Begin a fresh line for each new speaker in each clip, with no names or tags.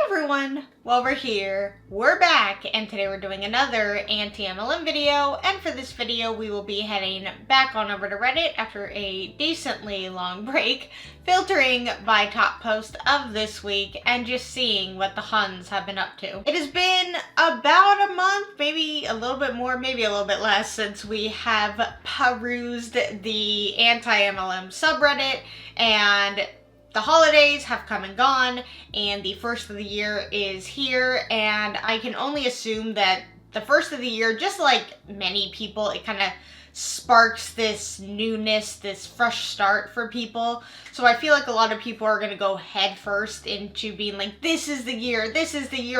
everyone! Well, we're here, we're back, and today we're doing another anti-MLM video, and for this video we will be heading back on over to Reddit after a decently long break, filtering by top post of this week, and just seeing what the Huns have been up to. It has been about a month, maybe a little bit more, maybe a little bit less, since we have perused the anti-MLM subreddit, and the holidays have come and gone, and the first of the year is here, and I can only assume that the first of the year, just like many people, it kind of sparks this newness, this fresh start for people. So I feel like a lot of people are going to go head first into being like, this is the year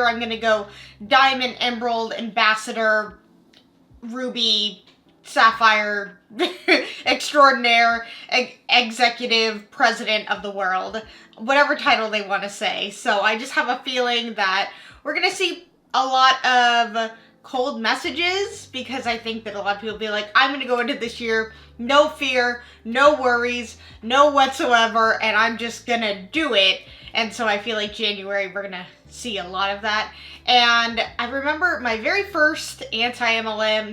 I'm going to go Diamond, Emerald, Ambassador, Ruby, Sapphire, extraordinaire, executive, president of the world, whatever title they want to say. So I just have a feeling that we're going to see a lot of cold messages, because I think that a lot of people will be like, I'm going to go into this year, no fear, no worries, no whatsoever, and I'm just going to do it. And so I feel like January, we're going to see a lot of that. And I remember my very first anti-MLM,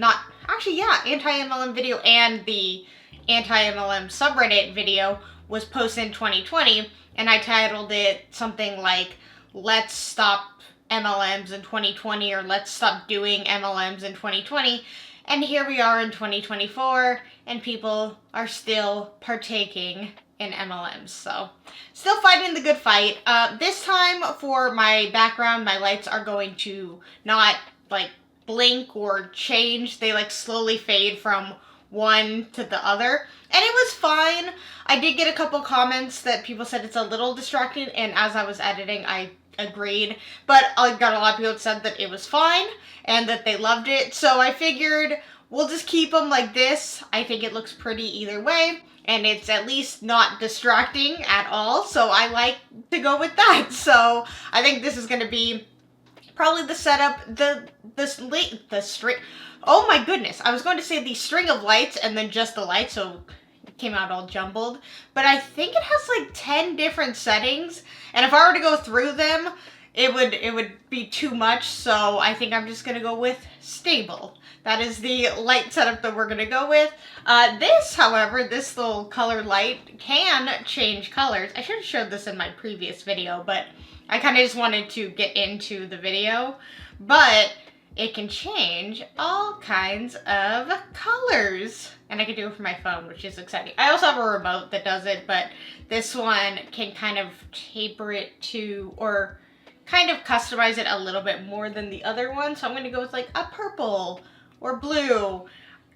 anti-MLM video and the anti-MLM subreddit video was posted in 2020, and I titled it something like, Let's Stop MLMs in 2020, or Let's Stop Doing MLMs in 2020. And here we are in 2024, and people are still partaking in MLMs. So, still fighting the good fight. This time, for my background, my lights are going to not, blink or change. They, slowly fade from one to the other. And it was fine. I did get a couple comments that people said it's a little distracting, and as I was editing, I agreed. But I got a lot of people that said that it was fine, and that they loved it. So I figured we'll just keep them like this. I think it looks pretty either way, and it's at least not distracting at all. So I like to go with that. So I think this is going to be probably the setup, the string. Oh my goodness, I was going to say the string of lights and then just the lights, so it came out all jumbled. But I think it has 10 different settings, and if I were to go through them, it would be too much. So I think I'm just gonna go with stable. That is the light setup that we're gonna go with. This, however, this little color light can change colors. I should have showed this in my previous video, but I kind of just wanted to get into the video. But it can change all kinds of colors. And I can do it from my phone, which is exciting. I also have a remote that does it, but this one can kind of taper it to, or kind of customize it a little bit more than the other one. So I'm going to go with a purple or blue.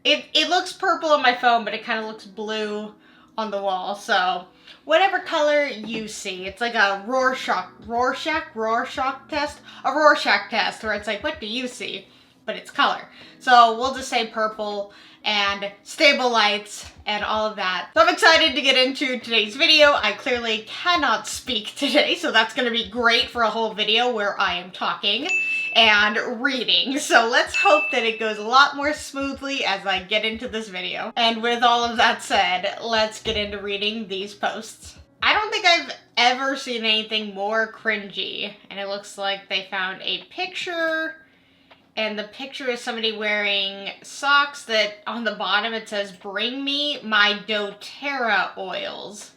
It looks purple on my phone, but it kind of looks blue on the wall. So whatever color you see, it's like a Rorschach test, where it's like, what do you see? But it's color. So we'll just say purple and stable lights and all of that. So I'm excited to get into today's video. I clearly cannot speak today, so that's gonna be great for a whole video where I am talking and reading. So let's hope that it goes a lot more smoothly as I get into this video. And with all of that said, let's get into reading these posts. I don't think I've ever seen anything more cringy. And it looks like they found a picture, and the picture is somebody wearing socks that on the bottom it says, "Bring me my doTERRA oils."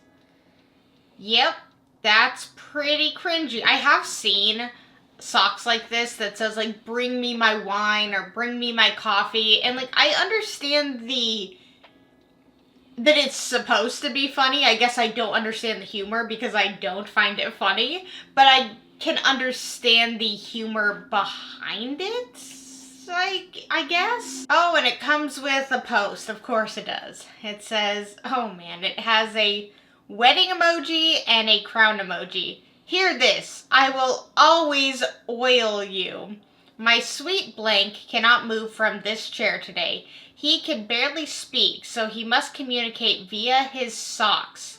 Yep, that's pretty cringy. I have seen socks like this that says "Bring me my wine" or "Bring me my coffee," and I understand that it's supposed to be funny. I guess I don't understand the humor because I don't find it funny, but I can understand the humor behind it, I guess. Oh, and it comes with a post. Of course it does. It says, oh man, it has a wedding emoji and a crown emoji. Hear this, I will always oil you. My sweet blank cannot move from this chair today. He can barely speak, so he must communicate via his socks.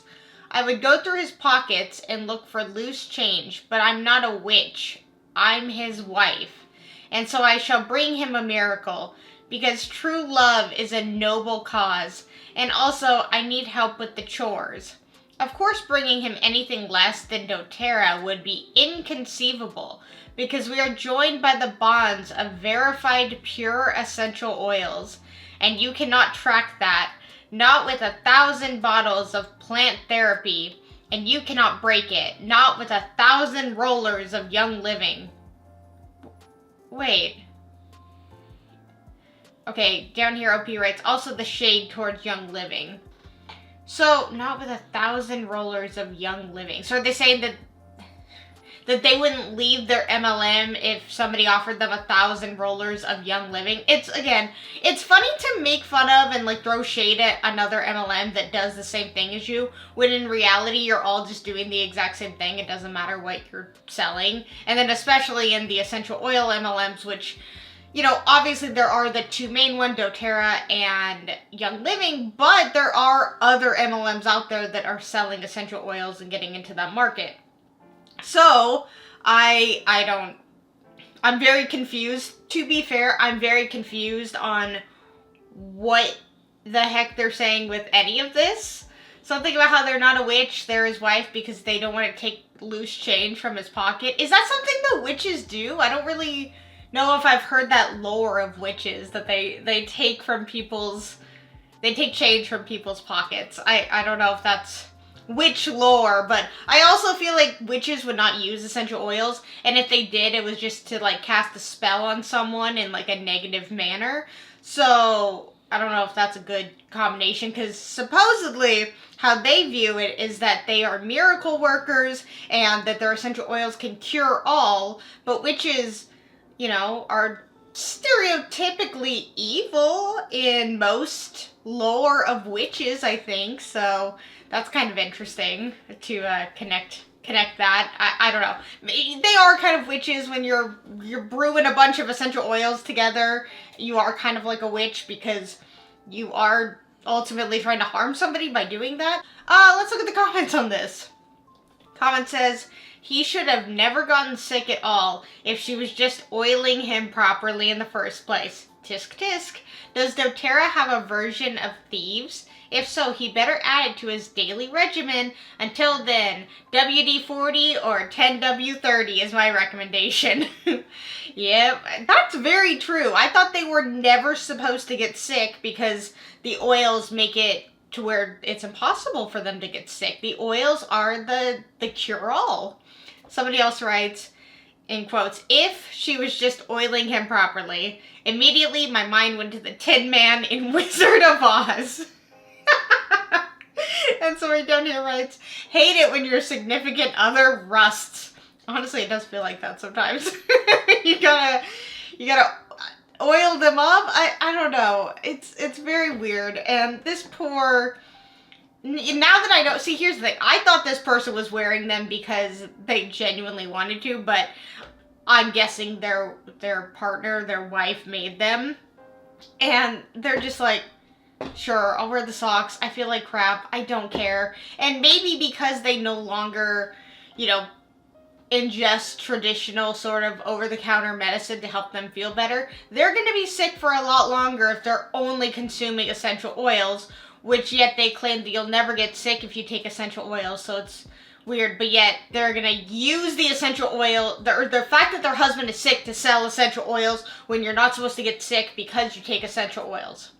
I would go through his pockets and look for loose change, but I'm not a witch. I'm his wife. And so I shall bring him a miracle, because true love is a noble cause, and also I need help with the chores. Of course, bringing him anything less than doTERRA would be inconceivable, because we are joined by the bonds of verified pure essential oils, and you cannot track that, not with 1,000 bottles of plant therapy, and you cannot break it, not with 1,000 rollers of Young Living. Wait. Okay, down here OP writes, also the shade towards Young Living. So, not with 1,000 rollers of Young Living. So are they saying that they wouldn't leave their MLM if somebody offered them 1,000 rollers of Young Living? It's funny to make fun of and like throw shade at another MLM that does the same thing as you, when in reality you're all just doing the exact same thing. It doesn't matter what you're selling. And then especially in the essential oil MLMs, which, you know, obviously there are the two main ones, doTERRA and Young Living, but there are other MLMs out there that are selling essential oils and getting into that market. So, I'm very confused. To be fair, I'm very confused on what the heck they're saying with any of this. Something about how they're not a witch, they're his wife because they don't want to take loose change from his pocket. Is that something that witches do? I don't really know if I've heard that lore of witches, that they take from people's, they take change from people's pockets. I don't know if that's witch lore, but I also feel like witches would not use essential oils, and if they did, it was just to like cast a spell on someone in like a negative manner. So I don't know if that's a good combination, because supposedly how they view it is that they are miracle workers and that their essential oils can cure all, but witches, you know, are stereotypically evil in most lore of witches, I think. So that's kind of interesting to connect that. I don't know. They are kind of witches when you're brewing a bunch of essential oils together. You are kind of like a witch because you are ultimately trying to harm somebody by doing that. Let's look at the comments on this. Comment says, he should have never gotten sick at all if she was just oiling him properly in the first place. Tisk tisk. Does doTERRA have a version of thieves? If so, he better add it to his daily regimen. Until then, WD-40 or 10W-30 is my recommendation. Yep, that's very true. I thought they were never supposed to get sick because the oils make it to where it's impossible for them to get sick. The oils are the cure-all. Somebody else writes, in quotes, if she was just oiling him properly, immediately my mind went to the Tin Man in Wizard of Oz. And somebody down here writes, hate it when your significant other rusts. Honestly, it does feel like that sometimes. you gotta oil them up. I don't know. It's very weird. And this poor, now that I know, see, here's the thing. I thought this person was wearing them because they genuinely wanted to, but I'm guessing their partner, their wife, made them. And they're just like, sure, I'll wear the socks. I feel like crap. I don't care. And maybe because they no longer, you know, ingest traditional sort of over-the-counter medicine to help them feel better, they're going to be sick for a lot longer if they're only consuming essential oils, which yet they claim that you'll never get sick if you take essential oils, so it's weird. But yet they're going to use the essential oil, the fact that their husband is sick, to sell essential oils when you're not supposed to get sick because you take essential oils.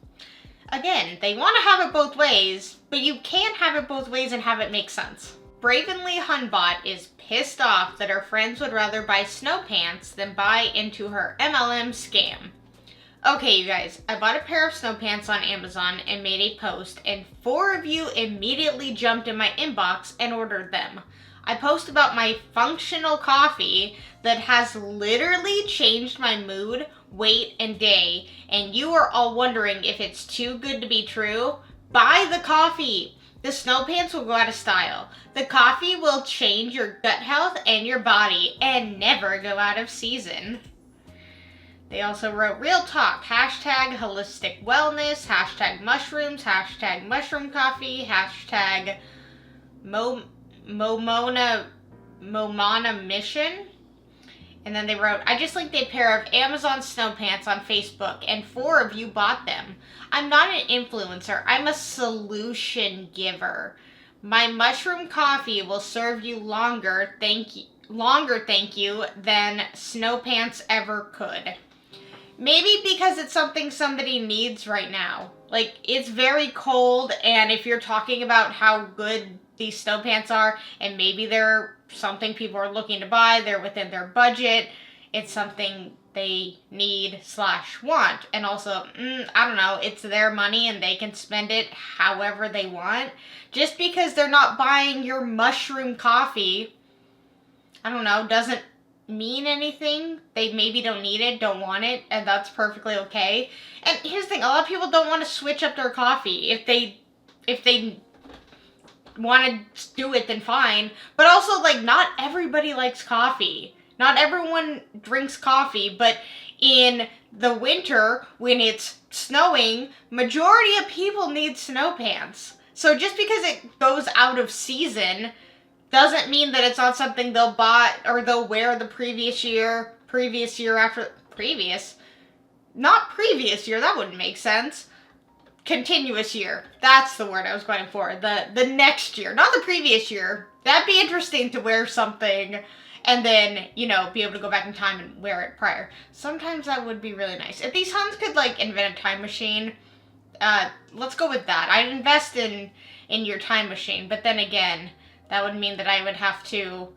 Again, they want to have it both ways, but you can't have it both ways and have it make sense. Bravenly Hunbot is pissed off that her friends would rather buy snow pants than buy into her MLM scam. Okay, you guys, I bought a pair of snow pants on Amazon and made a post, and 4 of you immediately jumped in my inbox and ordered them. I post about my functional coffee that has literally changed my mood, weight, and day, and you are all wondering if it's too good to be true. Buy the coffee. The snow pants will go out of style. The coffee will change your gut health and your body and never go out of season. They also wrote, real talk, hashtag holistic wellness, hashtag mushrooms, hashtag mushroom coffee, hashtag Momona mission. And then they wrote, I just linked a pair of Amazon snow pants on Facebook and 4 of you bought them. I'm not an influencer, I'm a solution giver. My mushroom coffee will serve you longer, thank you, than snow pants ever could. Maybe because it's something somebody needs right now. Like, it's very cold, and if you're talking about how good these snow pants are, and maybe they're something people are looking to buy, they're within their budget, it's something they need / want. And also, I don't know, it's their money and they can spend it however they want. Just because they're not buying your mushroom coffee, I don't know, doesn't mean anything. They maybe don't need it, don't want it, and that's perfectly okay. And here's the thing, a lot of people don't want to switch up their coffee. If they want to do it, then fine. But also, like, not everybody likes coffee. Not everyone drinks coffee, but in the winter, when it's snowing, majority of people need snow pants. So just because it goes out of season doesn't mean that it's not something they'll buy or they'll wear the previous year after previous. Not previous year, that wouldn't make sense. Continuous year. That's the word I was going for. The next year, not the previous year. That'd be interesting to wear something and then, you know, be able to go back in time and wear it prior. Sometimes that would be really nice. If these Huns could, like, invent a time machine, let's go with that. I'd invest in your time machine, but then again, that would mean that I would have to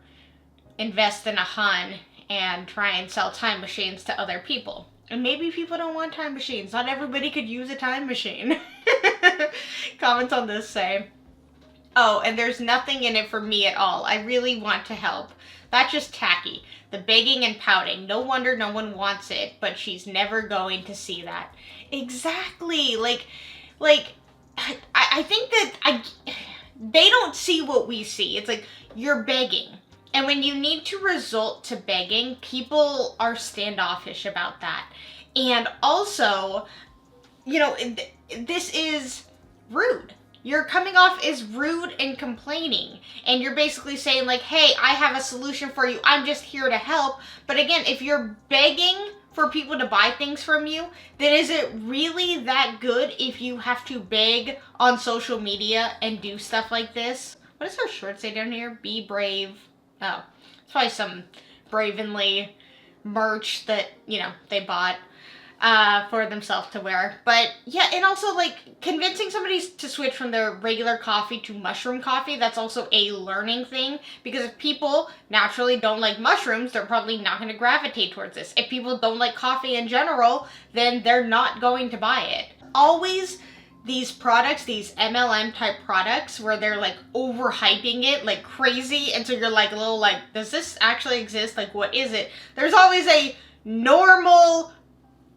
invest in a Hun and try and sell time machines to other people. And maybe people don't want time machines. Not everybody could use a time machine. Comments on this say, oh, and there's nothing in it for me at all. I really want to help. That's just tacky. The begging and pouting. No wonder no one wants it, but she's never going to see that. Exactly. Like, I think that they don't see what we see. It's like, you're begging. And when you need to resort to begging, people are standoffish about that. And also, you know, this is rude. You're coming off as rude and complaining. And you're basically saying, like, hey, I have a solution for you. I'm just here to help. But again, if you're begging for people to buy things from you, then is it really that good if you have to beg on social media and do stuff like this? What does our shirt say down here? Be brave. Oh, it's probably some Bravenly merch that, you know, they bought for themselves to wear. But yeah, and also, like, convincing somebody to switch from their regular coffee to mushroom coffee, that's also a learning thing. Because if people naturally don't like mushrooms, they're probably not going to gravitate towards this. If people don't like coffee in general, then they're not going to buy it. Always these products, these MLM type products, where they're like overhyping it like crazy, and so you're like a little like, does this actually exist? Like, what is it? There's always a normal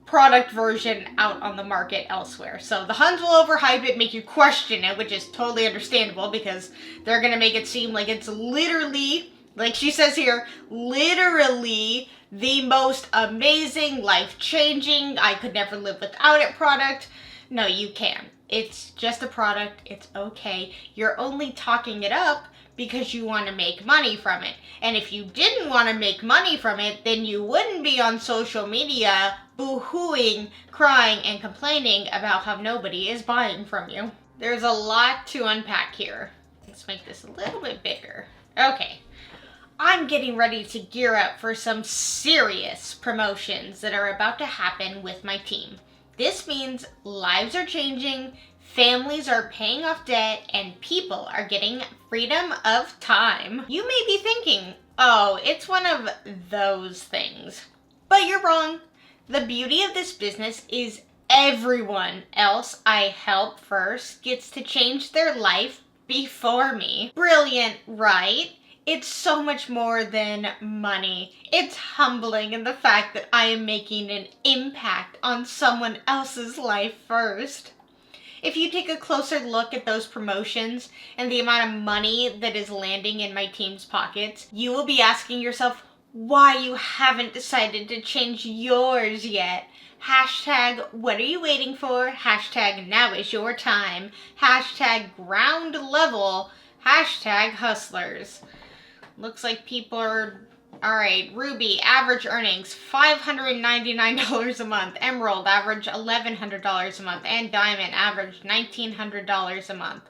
product version out on the market elsewhere. So the Huns will overhype it, make you question it, which is totally understandable because they're gonna make it seem like it's literally, like she says here, literally the most amazing, life-changing, I could never live without it product. No, you can. It's just a product. It's okay. You're only talking it up because you want to make money from it. And if you didn't want to make money from it, then you wouldn't be on social media boo-hooing, crying, and complaining about how nobody is buying from you. There's a lot to unpack here. Let's make this a little bit bigger. Okay. I'm getting ready to gear up for some serious promotions that are about to happen with my team. This means lives are changing, families are paying off debt, and people are getting freedom of time. You may be thinking, oh, it's one of those things. But you're wrong. The beauty of this business is everyone else I help first gets to change their life before me. Brilliant, right? It's so much more than money. It's humbling in the fact that I am making an impact on someone else's life first. If you take a closer look at those promotions and the amount of money that is landing in my team's pockets, you will be asking yourself why you haven't decided to change yours yet. Hashtag, what are you waiting for? Hashtag, now is your time. Hashtag, ground level. Hashtag, hustlers. Looks like people are, alright, Ruby, average earnings, $599 a month. Emerald, average $1,100 a month. And Diamond, average $1,900 a month.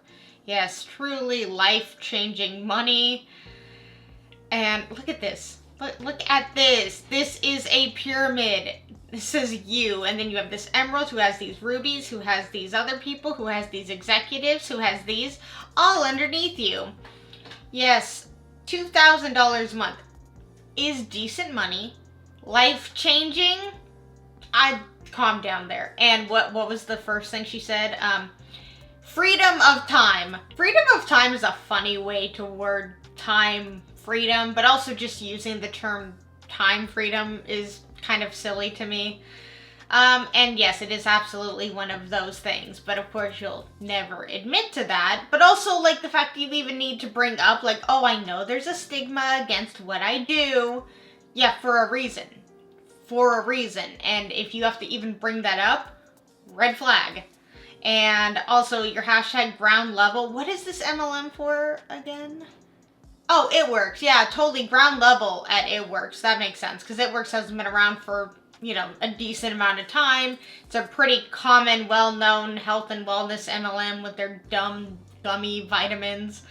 Yes, truly life-changing money. And look at this. Look at this. This is a pyramid. This is you. And then you have this emerald who has these rubies, who has these other people, who has these executives, who has these all underneath you. Yes, $2,000 a month is decent money. Life-changing. I'd calm down there. And what was the first thing she said? Freedom of time. Freedom of time is a funny way to word time freedom, but also just using the term time freedom is kind of silly to me. And yes, it is absolutely one of those things, but of course you'll never admit to that. But also, like, the fact that you even need to bring up, like, oh, I know there's a stigma against what I do. Yeah, for a reason. For a reason. And if you have to even bring that up, red flag. And also your hashtag ground level. What is this MLM for again? Oh, It Works. Yeah, totally ground level at It Works. That makes sense because It Works hasn't been around for, you know, a decent amount of time. It's a pretty common, well-known health and wellness MLM with their dumb, gummy vitamins.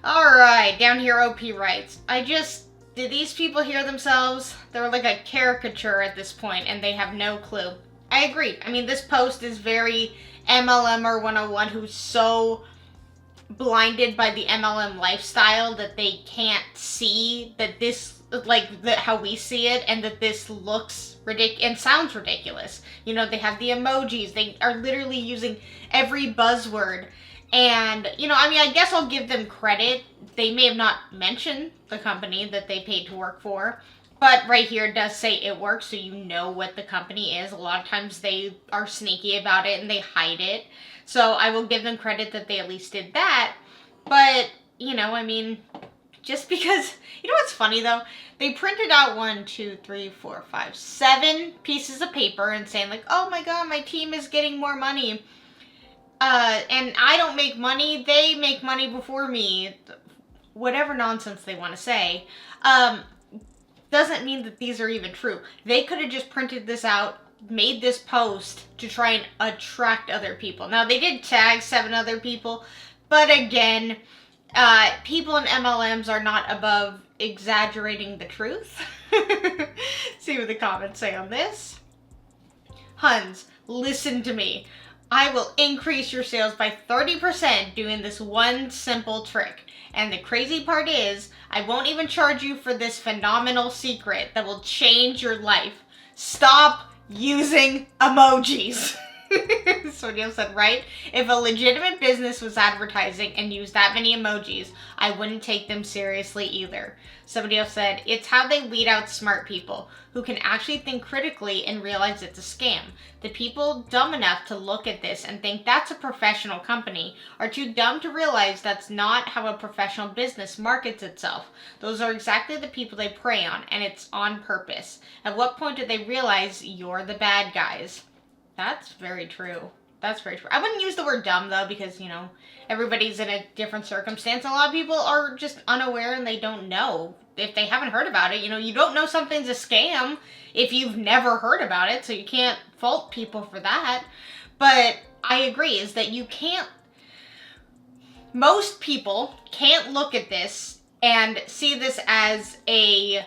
All right, down here OP writes, did these people hear themselves? They're like a caricature at this point and they have no clue. I agree. I mean, this post is very MLMer 101 who's so blinded by the MLM lifestyle that they can't see that this, how we see it, and that this looks ridiculous and sounds ridiculous. You know, they have the emojis. They are literally using every buzzword. And, you know, I mean, I guess I'll give them credit. They may have not mentioned the company that they paid to work for. But right here it does say It Works, so you know what the company is. A lot of times they are sneaky about it and they hide it. So I will give them credit that they at least did that. But, you know, I mean, just because... You know what's funny, though? They printed out 7 pieces of paper and saying, like, oh my god, my team is getting more money. And I don't make money, they make money before me. Whatever nonsense they want to say. Doesn't mean that these are even true. They could have just printed this out, made this post to try and attract other people. Now, they did tag 7 other people, but again, people in MLMs are not above exaggerating the truth. See what the comments say on this. Huns, listen to me. I will increase your sales by 30% doing this one simple trick. And the crazy part is, I won't even charge you for this phenomenal secret that will change your life. Stop using emojis. Somebody else said, right? If a legitimate business was advertising and used that many emojis, I wouldn't take them seriously either. Somebody else said, it's how they weed out smart people who can actually think critically and realize it's a scam. The people dumb enough to look at this and think that's a professional company are too dumb to realize that's not how a professional business markets itself. Those are exactly the people they prey on, and it's on purpose. At what point do they realize you're the bad guys? That's very true. That's very true. I wouldn't use the word dumb, though, because, you know, everybody's in a different circumstance. A lot of people are just unaware and they don't know. If they haven't heard about it, you know, you don't know something's a scam if you've never heard about it, so you can't fault people for that. But I agree, is that you can't... Most people can't look at this and see this as a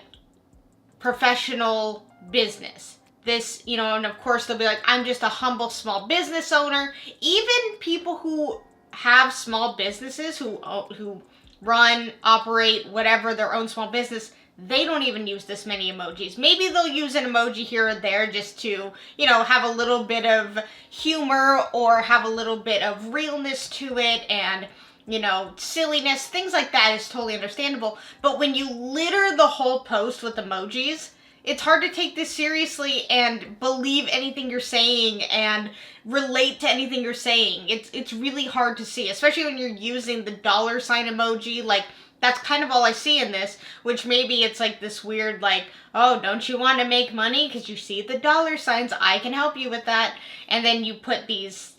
professional business. This, you know, and of course they'll be like, I'm just a humble small business owner. Even people who have small businesses, who run, operate, whatever, their own small business, they don't even use this many emojis. Maybe they'll use an emoji here or there just to, you know, have a little bit of humor or have a little bit of realness to it and, you know, silliness. Things like that is totally understandable. But when you litter the whole post with emojis, it's hard to take this seriously and believe anything you're saying and relate to anything you're saying. It's really hard to see, especially when you're using the $ emoji. Like, that's kind of all I see in this, which maybe it's like this weird, like, oh, don't you want to make money? Because you see the $, I can help you with that. And then you put these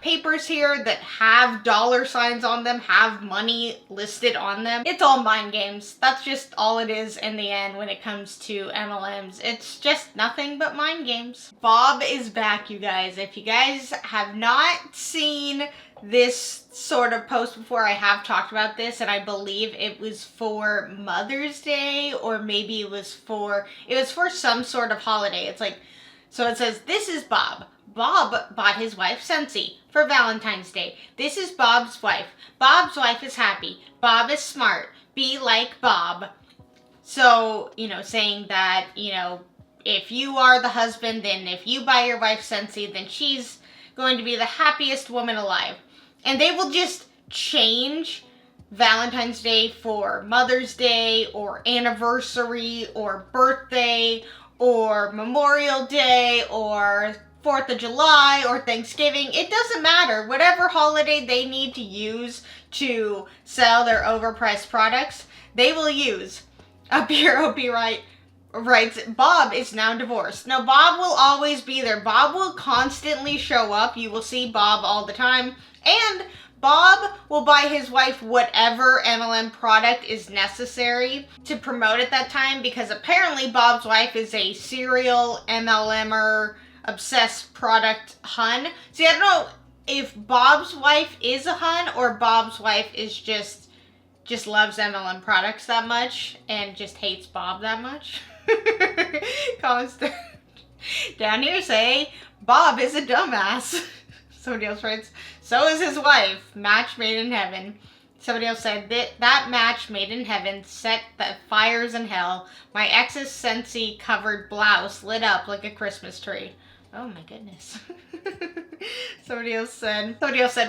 papers here that have $ on them, have money listed on them. It's all mind games. That's just all it is in the end when it comes to MLMs. It's just nothing but mind games. Bob is back, you guys. If you guys have not seen this sort of post before. I have talked about this, and I believe it was for Mother's Day, or maybe it was for some sort of holiday. It's like, so it says, this is Bob. Bob bought his wife Sensi for Valentine's Day. This is Bob's wife. Bob's wife is happy. Bob is smart. Be like Bob. So, saying that, if you are the husband, then if you buy your wife Sensi, then she's going to be the happiest woman alive. And they will just change Valentine's Day for Mother's Day, or anniversary, or birthday, or Memorial Day, or 4th of July, or Thanksgiving. It doesn't matter. Whatever holiday they need to use to sell their overpriced products, they will use. Up here, Opie writes, Bob is now divorced. No, Bob will always be there. Bob will constantly show up. You will see Bob all the time. And Bob will buy his wife whatever MLM product is necessary to promote at that time, because apparently Bob's wife is a serial MLMer, obsessed product hun. See, I don't know if Bob's wife is a hun, or Bob's wife is just loves MLM products that much and just hates Bob that much. Comments down here say, Bob is a dumbass. Somebody else writes, so is his wife. Match made in heaven. Somebody else said, that match made in heaven set the fires in hell. My ex's Sensi covered blouse lit up like a Christmas tree. Oh my goodness. Somebody else said,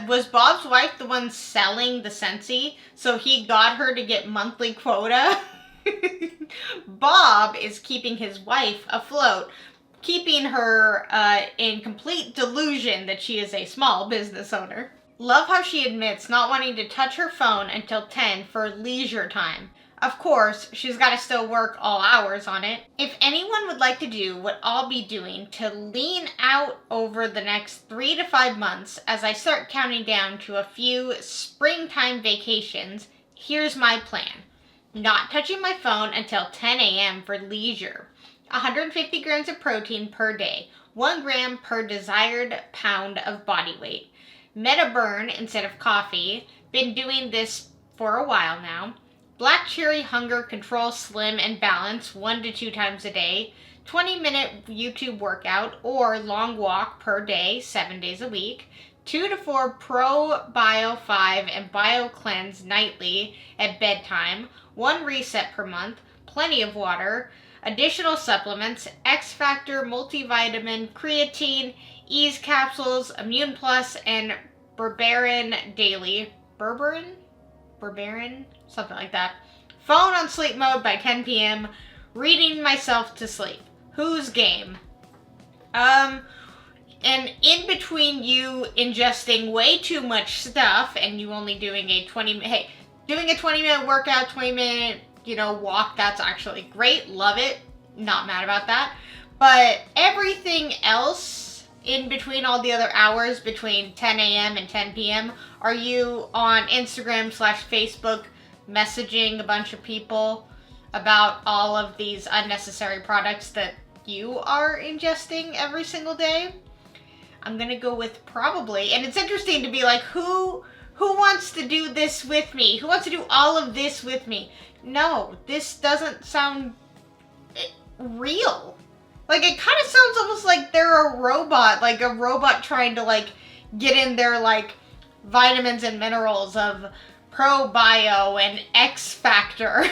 was Bob's wife the one selling the Sensi, so he got her to get monthly quota? Bob is keeping his wife afloat, keeping her in complete delusion that she is a small business owner. Love how she admits not wanting to touch her phone until 10 for leisure time. Of course, she's got to still work all hours on it. If anyone would like to do what I'll be doing to lean out over the next 3 to 5 months as I start counting down to a few springtime vacations, here's my plan. Not touching my phone until 10 a.m. for leisure. 150 grams of protein per day. 1 gram per desired pound of body weight. Meta burn instead of coffee. Been doing this for a while now. Black cherry hunger control slim and balance 1 to 2 times a day. 20-minute YouTube workout or long walk per day, 7 days a week. 2 to 4 Pro Bio 5 and Bio Cleanse nightly at bedtime. 1 reset per month. Plenty of water. Additional supplements, X Factor, multivitamin, creatine, Ease capsules, Immune Plus, and berberine daily. Berberine? Something like that. Phone on sleep mode by 10 p.m. Reading myself to sleep. Who's game? And in between you ingesting way too much stuff and you only doing a 20-minute workout, 20-minute walk, that's actually great. Love it. Not mad about that. But everything else in between, all the other hours between 10 a.m. and 10 p.m., are you on Instagram/Facebook messaging a bunch of people about all of these unnecessary products that you are ingesting every single day? I'm gonna go with probably. And it's interesting to be like, who wants to do this with me? Who wants to do all of this with me? No, this doesn't sound real. Like, it kind of sounds almost like they're a robot, like a robot trying to get in their vitamins and minerals of Pro Bio and X Factor.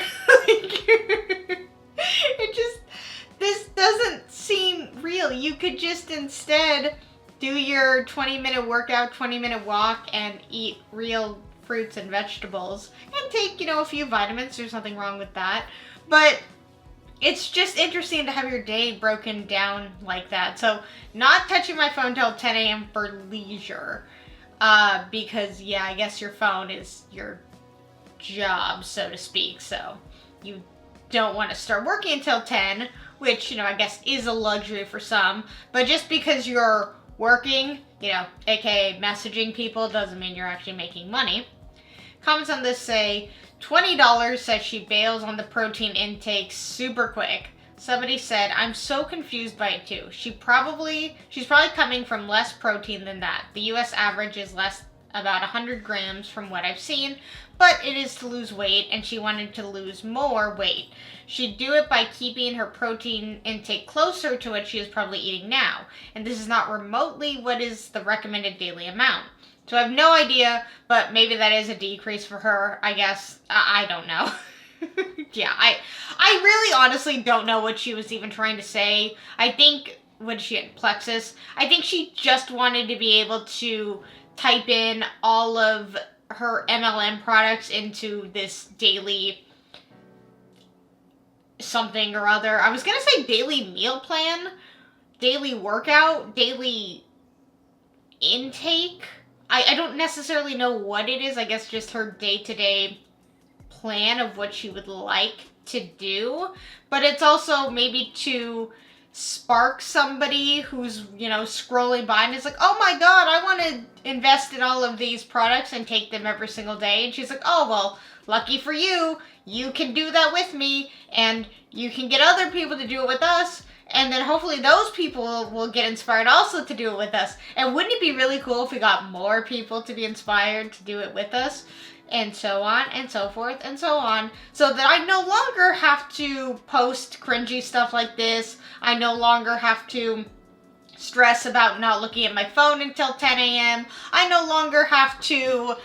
This doesn't seem real. You could just instead do your 20-minute workout, 20-minute walk, and eat real fruits and vegetables, and take, a few vitamins. There's nothing wrong with that. But it's just interesting to have your day broken down like that. So, not touching my phone till 10 a.m. for leisure. Because, yeah, I guess your phone is your job, so to speak. So, you don't want to start working until 10, which, I guess is a luxury for some. But just because you're working, aka messaging people, doesn't mean you're actually making money. Comments on this say, $20 says she bails on the protein intake super quick. Somebody said, I'm so confused by it too. She's probably coming from less protein than that. The US average is less about 100 grams from what I've seen, but it is to lose weight, and she wanted to lose more weight. She'd do it by keeping her protein intake closer to what she is probably eating now, and this is not remotely what is the recommended daily amount. So I have no idea, but maybe that is a decrease for her, I guess. I don't know. Yeah, I really honestly don't know what she was even trying to say. I think, what did she get, Plexus? I think she just wanted to be able to type in all of her MLM products into this daily something or other. I was going to say daily meal plan, daily workout, daily intake. I don't necessarily know what it is. I guess just her day-to-day plan of what she would like to do. But it's also maybe to spark somebody who's, you know, scrolling by and is like, oh my god, I want to invest in all of these products and take them every single day. And she's like, oh, well, lucky for you, you can do that with me, and you can get other people to do it with us, and then hopefully those people will get inspired also to do it with us. And wouldn't it be really cool if we got more people to be inspired to do it with us? And so on and so forth and so on, so that I no longer have to post cringy stuff like this. I no longer have to stress about not looking at my phone until 10 a.m. I no longer have to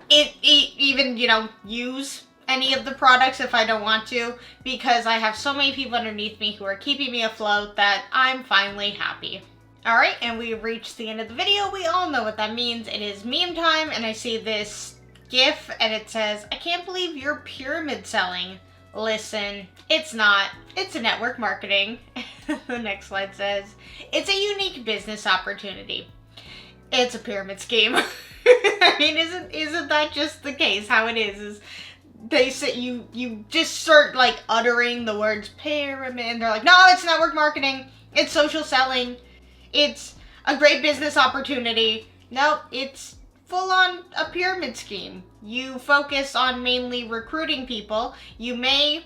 even, you know, use any of the products if I don't want to, because I have so many people underneath me who are keeping me afloat that I'm finally happy. Alright, and we've reached the end of the video. We all know what that means. It is meme time, and I see this GIF and it says, I can't believe you're pyramid selling. Listen, it's not. It's a network marketing. The next slide says, it's a unique business opportunity. It's a pyramid scheme. I mean, isn't that just the case? How it is they say you just start like uttering the words pyramid, and they're like, no, it's network marketing. It's social selling. It's a great business opportunity. No, it's full on a pyramid scheme. You focus on mainly recruiting people. You may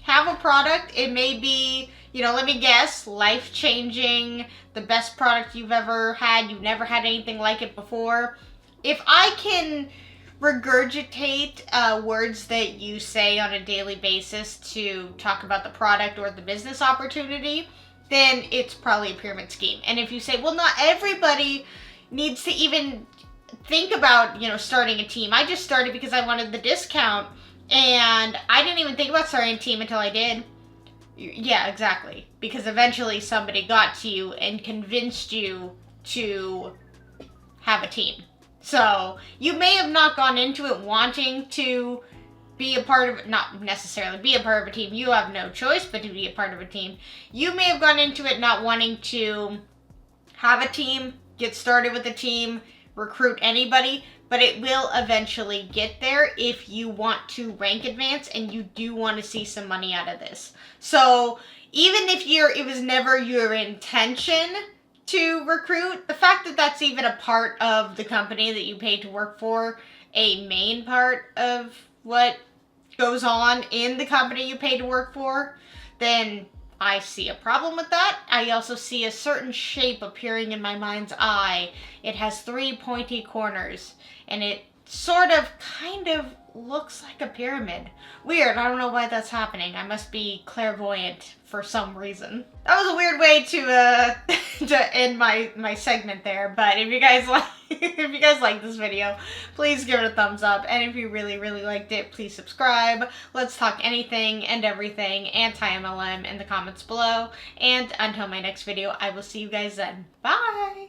have a product. It may be, you know, let me guess, life-changing, the best product you've ever had. You've never had anything like it before. If I can regurgitate words that you say on a daily basis to talk about the product or the business opportunity, then it's probably a pyramid scheme. And if you say, well, not everybody needs to even think about, you know, starting a team. I just started because I wanted the discount, and I didn't even think about starting a team until I did. Yeah, exactly. Because eventually somebody got to you and convinced you to have a team. So you may have not gone into it wanting to be a part of, not necessarily be a part of a team. You have no choice but to be a part of a team. You may have gone into it not wanting to have a team, get started with a team, recruit anybody, but it will eventually get there if you want to rank advance and you do want to see some money out of this. So even if it was never your intention to recruit, the fact that that's even a part of the company that you pay to work for, a main part of what goes on in the company you pay to work for, then I see a problem with that. I also see a certain shape appearing in my mind's eye. It has 3 pointy corners, and it sort of, kind of looks like a pyramid. Weird, I don't know why that's happening. I must be clairvoyant for some reason. That was a weird way to end my segment there, but if you guys like this video, please give it a thumbs up, and if you really liked it, please subscribe. Let's talk anything and everything anti-MLM in the comments below, and until my next video, I will see you guys then. Bye!